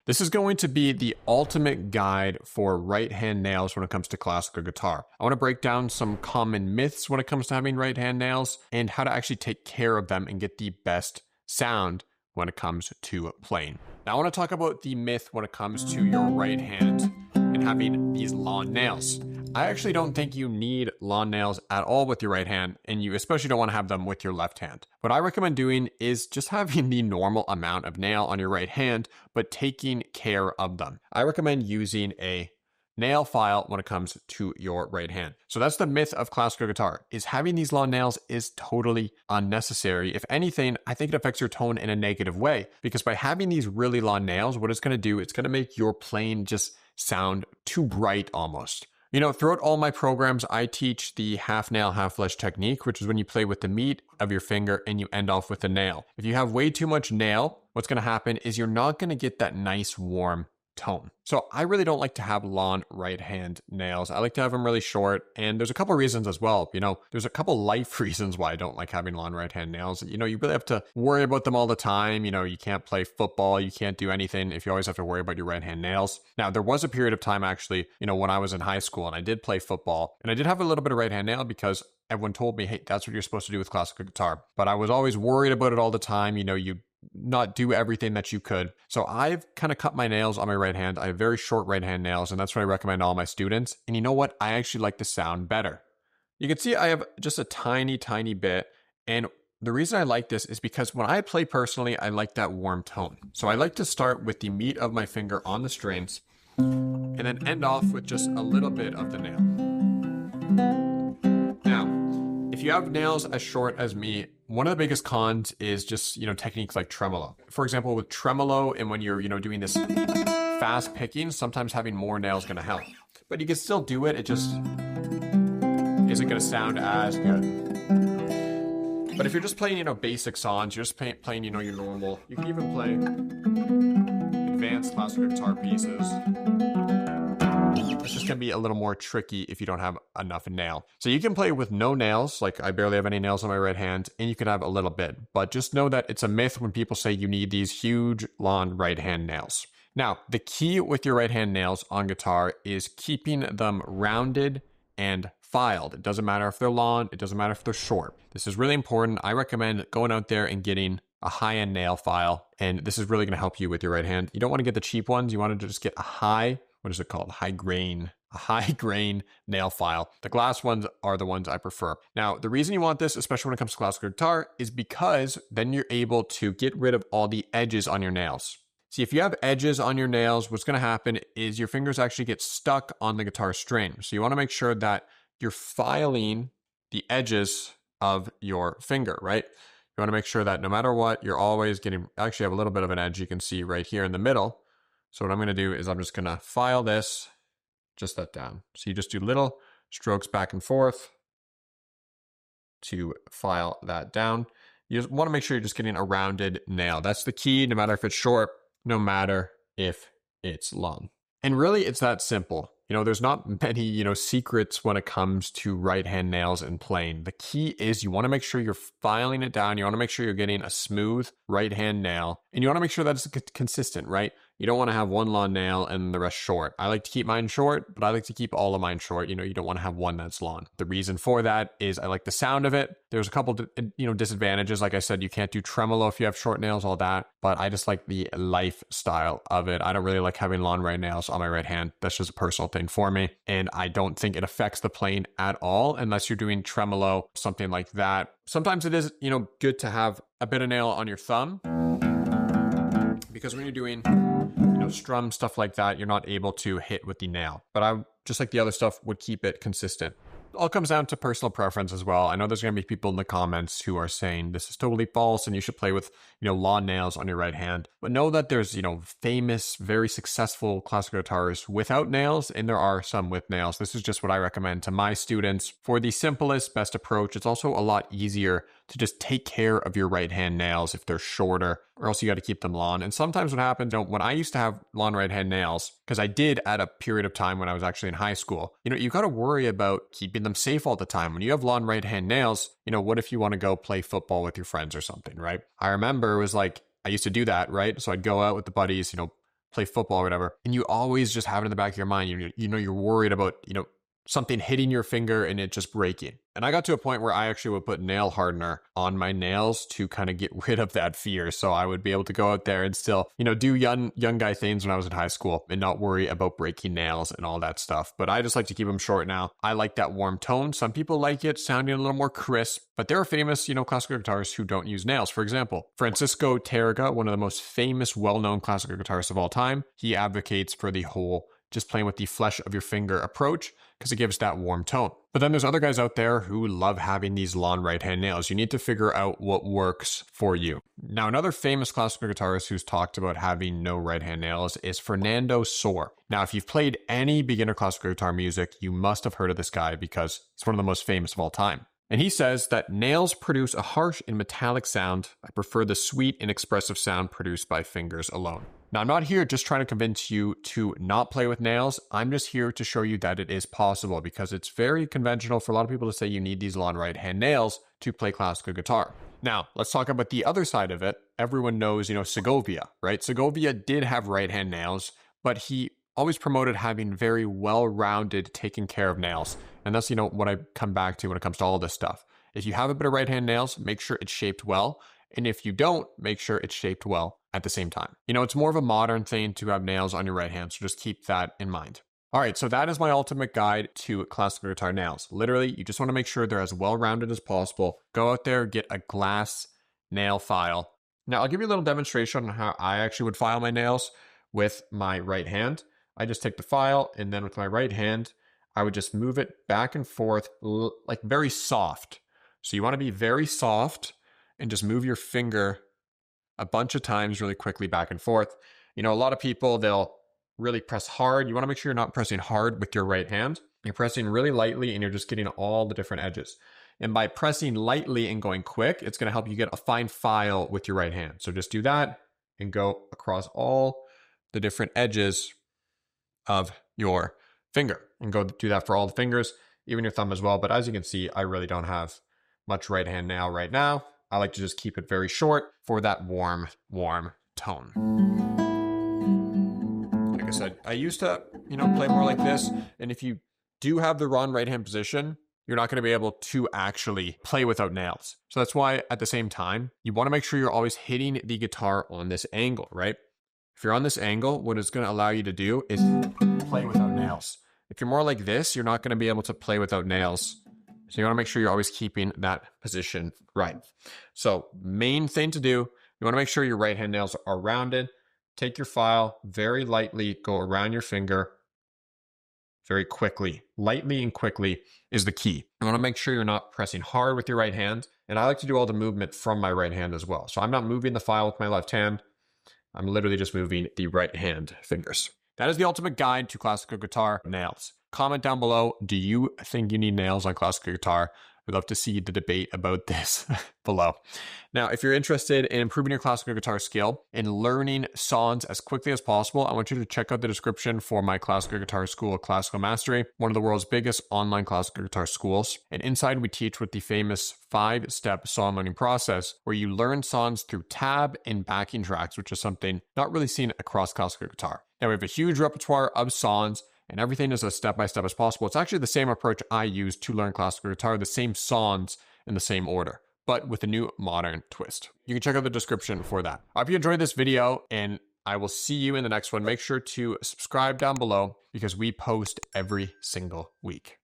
This is going to be the ultimate guide for right hand nails when it comes to classical guitar. I want to break down some common myths when it comes to having right hand nails and how to actually take care of them and get the best sound when it comes to playing. Now I want to talk about the myth when it comes to your right hand and having these long nails. I actually don't think you need long nails at all with your right hand, and you especially don't want to have them with your left hand. What I recommend doing is just having the normal amount of nail on your right hand, but taking care of them. I recommend using a nail file when it comes to your right hand. So that's the myth of classical guitar, is having these long nails is totally unnecessary. If anything, I think it affects your tone in a negative way, because by having these really long nails, what it's going to do, it's going to make your playing just sound too bright almost. You know, throughout all my programs, I teach the half nail, half flesh technique, which is when you play with the meat of your finger and you end off with a nail. If you have way too much nail, what's going to happen is you're not going to get that nice warm tone. So I really don't like to have long right hand nails. I like to have them really short. And there's a couple reasons as well. You know, there's a couple life reasons why I don't like having long right hand nails. You know, you really have to worry about them all the time. You know, you can't play football. You can't do anything if you always have to worry about your right hand nails. Now, there was a period of time actually, you know, when I was in high school and I did play football and I did have a little bit of right hand nail because everyone told me, hey, that's what you're supposed to do with classical guitar. But I was always worried about it all the time. You know, you not do everything that you could. So I've kind of cut my nails on my right hand. I have very short right hand nails, and that's what I recommend to all my students. And you know what? I actually like the sound better. You can see I have just a tiny, tiny bit. And the reason I like this is because when I play personally, I like that warm tone. So I like to start with the meat of my finger on the strings and then end off with just a little bit of the nail. Now, if you have nails as short as me, one of the biggest cons is just, you know, techniques like tremolo. For example, with tremolo and when you're, you know, doing this fast picking, sometimes having more nails is going to help. But you can still do it. It just isn't going to sound as good. But if you're just playing, you know, basic songs, you're just playing, you know, your normal, you can even play advanced classical guitar pieces. It's just going to be a little more tricky if you don't have enough nail. So you can play with no nails, like I barely have any nails on my right hand, and you can have a little bit. But just know that it's a myth when people say you need these huge, long right hand nails. Now, the key with your right hand nails on guitar is keeping them rounded and filed. It doesn't matter if they're long, it doesn't matter if they're short. This is really important. I recommend going out there and getting a high-end nail file, and this is really going to help you with your right hand. You don't want to get the cheap ones. You want to just get a what is it called? A high grain nail file. The glass ones are the ones I prefer. Now, the reason you want this, especially when it comes to classical guitar, is because then you're able to get rid of all the edges on your nails. See, if you have edges on your nails, what's going to happen is your fingers actually get stuck on the guitar string. So you want to make sure that you're filing the edges of your finger, right? You want to make sure that no matter what, you're always getting, actually have a little bit of an edge you can see right here in the middle. So what I'm going to do is I'm just going to file this, just that down. So you just do little strokes back and forth to file that down. You just want to make sure you're just getting a rounded nail. That's the key, no matter if it's short, no matter if it's long. And really, it's that simple. You know, there's not many, you know, secrets when it comes to right hand nails and playing. The key is you want to make sure you're filing it down. You want to make sure you're getting a smooth right hand nail, and you want to make sure that it's consistent, right? You don't want to have one long nail and the rest short. I like to keep mine short, but I like to keep all of mine short. You know, you don't want to have one that's long. The reason for that is I like the sound of it. There's a couple, you know, disadvantages. Like I said, you can't do tremolo if you have short nails, all that. But I just like the lifestyle of it. I don't really like having long right nails on my right hand. That's just a personal thing for me. And I don't think it affects the playing at all unless you're doing tremolo, something like that. Sometimes it is, you know, good to have a bit of nail on your thumb, because when you're doing, you know, strum stuff like that, you're not able to hit with the nail. But I, just like the other stuff, would keep it consistent. It all comes down to personal preference as well. I know there's going to be people in the comments who are saying this is totally false and you should play with, you know, long nails on your right hand. But know that there's, you know, famous, very successful classical guitarists without nails, and there are some with nails. This is just what I recommend to my students for the simplest, best approach. It's also a lot easier to just take care of your right hand nails if they're shorter, or else you got to keep them long. And sometimes what happens, you know, when I used to have long right hand nails, because I did at a period of time when I was actually in high school, you know, you got to worry about keeping them safe all the time. When you have long right hand nails, you know, what if you want to go play football with your friends or something, right? I remember it was like, I used to do that, right? So I'd go out with the buddies, you know, play football or whatever, and you always just have it in the back of your mind. You're worried about, something hitting your finger and it just breaking. And I got to a point where I actually would put nail hardener on my nails to kind of get rid of that fear. So I would be able to go out there and still, do young guy things when I was in high school and not worry about breaking nails and all that stuff. But I just like to keep them short now. I like that warm tone. Some people like it sounding a little more crisp, but there are famous, classical guitarists who don't use nails. For example, Francisco Tárrega, one of the most famous, well-known classical guitarists of all time, he advocates for the whole just playing with the flesh of your finger approach because it gives that warm tone. But then there's other guys out there who love having these long right hand nails. You need to figure out what works for you. Now, another famous classical guitarist who's talked about having no right hand nails is Fernando Sor. Now, if you've played any beginner classical guitar music, you must have heard of this guy because it's one of the most famous of all time. And he says that nails produce a harsh and metallic sound. I prefer the sweet and expressive sound produced by fingers alone. Now, I'm not here just trying to convince you to not play with nails. I'm just here to show you that it is possible because it's very conventional for a lot of people to say you need these long right hand nails to play classical guitar. Now, let's talk about the other side of it. Everyone knows, Segovia, right? Segovia did have right hand nails, but he always promoted having very well-rounded, taken care of nails. And that's, what I come back to when it comes to all this stuff. If you have a bit of right hand nails, make sure it's shaped well. And if you don't, make sure it's shaped well at the same time. It's more of a modern thing to have nails on your right hand, so just keep that in mind. All right, so that is my ultimate guide to classical guitar nails. Literally, you just want to make sure they're as well-rounded as possible. Go out there, get a glass nail file. Now, I'll give you a little demonstration on how I actually would file my nails with my right hand. I just take the file, and then with my right hand, I would just move it back and forth, like very soft. So you want to be very soft and just move your finger a bunch of times really quickly back and forth. A lot of people, they'll really press hard. You want to make sure you're not pressing hard with your right hand. You're pressing really lightly and you're just getting all the different edges. And by pressing lightly and going quick, it's going to help you get a fine file with your right hand. So just do that and go across all the different edges of your finger and go do that for all the fingers, even your thumb as well. But as you can see, I really don't have much right hand nail right now. I like to just keep it very short for that warm tone. Like I said, I used to, play more like this. And if you do have the wrong right hand position, you're not going to be able to actually play without nails. So that's why at the same time, you want to make sure you're always hitting the guitar on this angle, right? If you're on this angle, what it's going to allow you to do is play without nails. If you're more like this, you're not going to be able to play without nails. So you want to make sure you're always keeping that position right. So main thing to do, you want to make sure your right hand nails are rounded. Take your file, very lightly go around your finger, very quickly. Lightly and quickly is the key. You want to make sure you're not pressing hard with your right hand. And I like to do all the movement from my right hand as well. So I'm not moving the file with my left hand. I'm literally just moving the right hand fingers. That is the ultimate guide to classical guitar nails. Comment down below, do you think you need nails on classical guitar? I'd love to see the debate about this below. Now, if you're interested in improving your classical guitar skill and learning songs as quickly as possible, I want you to check out the description for my classical guitar school, Classical Mastery, one of the world's biggest online classical guitar schools. And inside we teach with the famous 5-step song learning process where you learn songs through tab and backing tracks, which is something not really seen across classical guitar. Now we have a huge repertoire of songs and everything is as step-by-step as possible. It's actually the same approach I use to learn classical guitar, the same songs in the same order, but with a new modern twist. You can check out the description for that. I hope you enjoyed this video and I will see you in the next one. Make sure to subscribe down below because we post every single week.